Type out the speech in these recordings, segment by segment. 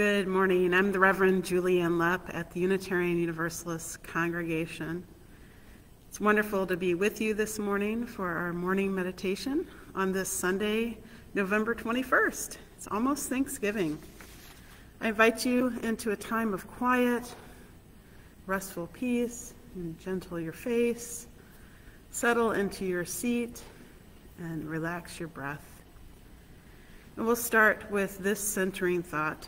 Good morning. I'm the Reverend Julianne Lepp at the Unitarian Universalist Congregation. It's wonderful to be with you this morning for our morning meditation on this Sunday, November 21st. It's almost Thanksgiving. I invite you into a time of quiet, restful peace, and gentle your face. Settle into your seat and relax your breath. And we'll start with this centering thought.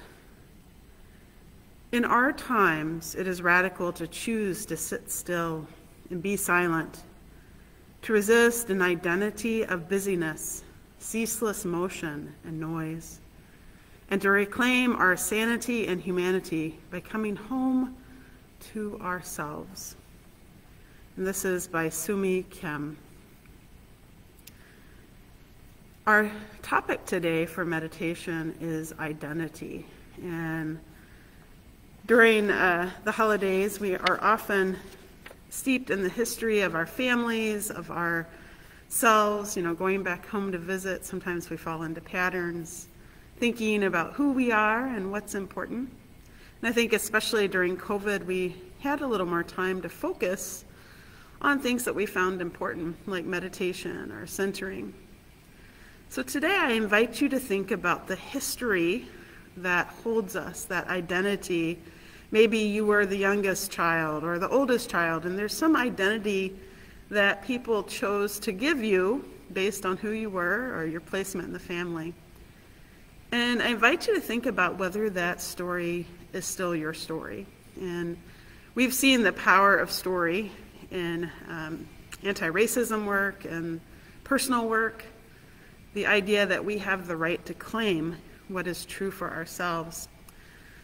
In our times, it is radical to choose to sit still and be silent, to resist an identity of busyness, ceaseless motion, and noise, and to reclaim our sanity and humanity by coming home to ourselves. And this is by Sumi Kim. Our topic today for meditation is identity. And during the holidays, we are often steeped in the history of our families, of ourselves, going back home to visit. Sometimes we fall into patterns, thinking about who we are and what's important. And I think especially during COVID, we had a little more time to focus on things that we found important, like meditation or centering. So today I invite you to think about the history that holds us, that identity. Maybe you were the youngest child or the oldest child, and there's some identity that people chose to give you based on who you were or your placement in the family. And I invite you to think about whether that story is still your story. And we've seen the power of story in anti-racism work and personal work, the idea that we have the right to claim what is true for ourselves.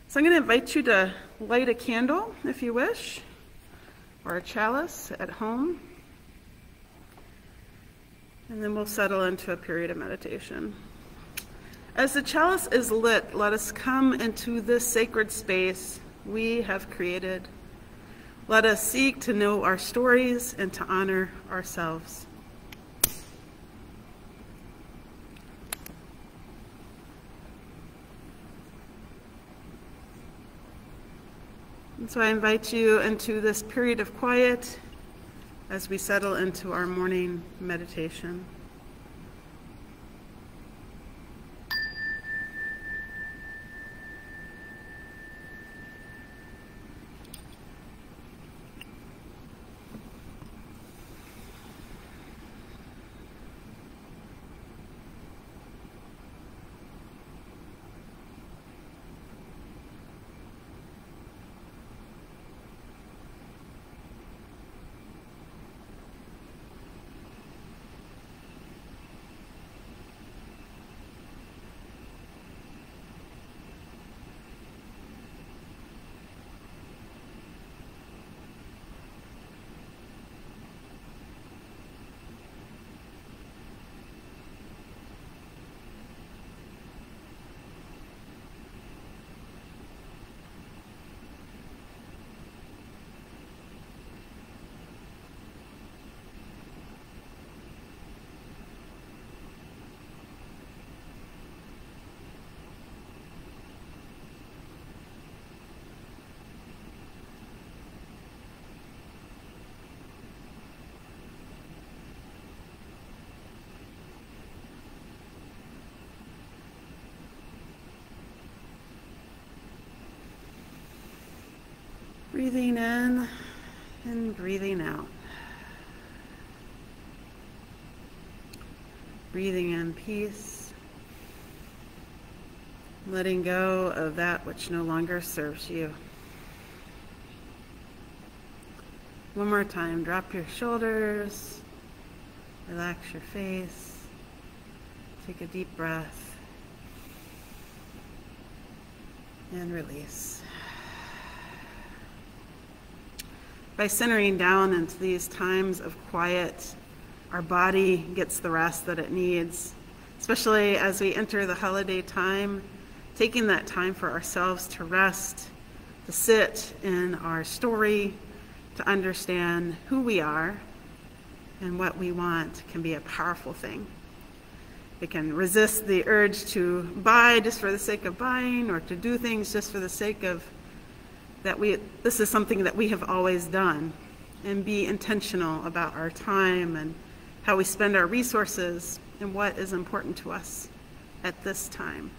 So I'm going to invite you to light a candle, if you wish, or a chalice at home. And then we'll settle into a period of meditation. As the chalice is lit, let us come into this sacred space we have created. Let us seek to know our stories and to honor ourselves. And so I invite you into this period of quiet as we settle into our morning meditation. Breathing in and breathing out. Breathing in peace. Letting go of that which no longer serves you. One more time, drop your shoulders. Relax your face. Take a deep breath. And release. By centering down into these times of quiet, our body gets the rest that it needs, especially as we enter the holiday time, taking that time for ourselves to rest, to sit in our story, to understand who we are and what we want can be a powerful thing. It can resist the urge to buy just for the sake of buying, or to do things just for the sake of this is something that we have always done, and be intentional about our time and how we spend our resources and what is important to us at this time.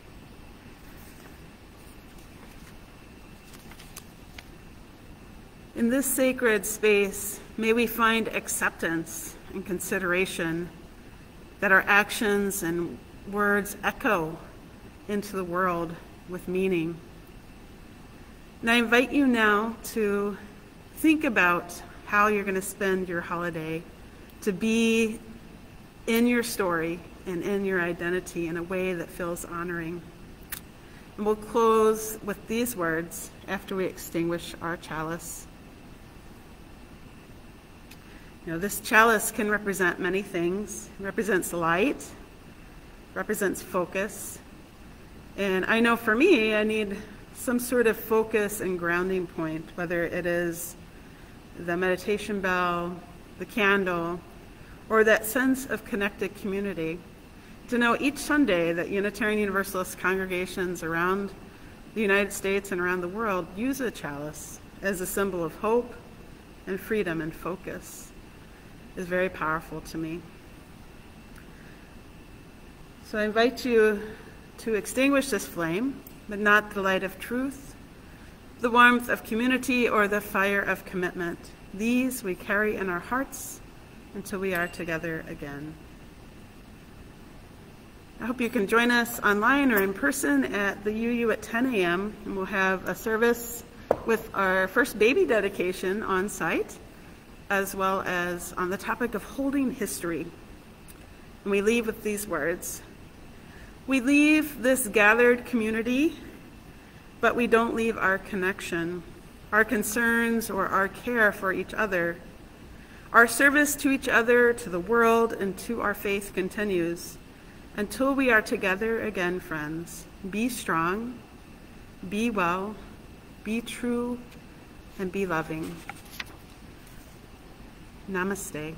In this sacred space, may we find acceptance and consideration that our actions and words echo into the world with meaning. And I invite you now to think about how you're going to spend your holiday, to be in your story and in your identity in a way that feels honoring. And we'll close with these words after we extinguish our chalice. You know, this chalice can represent many things. It represents light, represents focus. And I know for me, I need some sort of focus and grounding point, whether it is the meditation bell, the candle, or that sense of connected community. To know each Sunday that Unitarian Universalist congregations around the United States and around the world use a chalice as a symbol of hope and freedom and focus is very powerful to me. So I invite you to extinguish this flame, but not the light of truth, the warmth of community, or the fire of commitment. These we carry in our hearts until we are together again. I hope you can join us online or in person at the UU at 10 a.m. and we'll have a service with our first baby dedication on site, as well as on the topic of holding history. And we leave with these words. We leave this gathered community, but we don't leave our connection, our concerns, or our care for each other. Our service to each other, to the world, and to our faith continues until we are together again, friends. Be strong, be well, be true, and be loving. Namaste.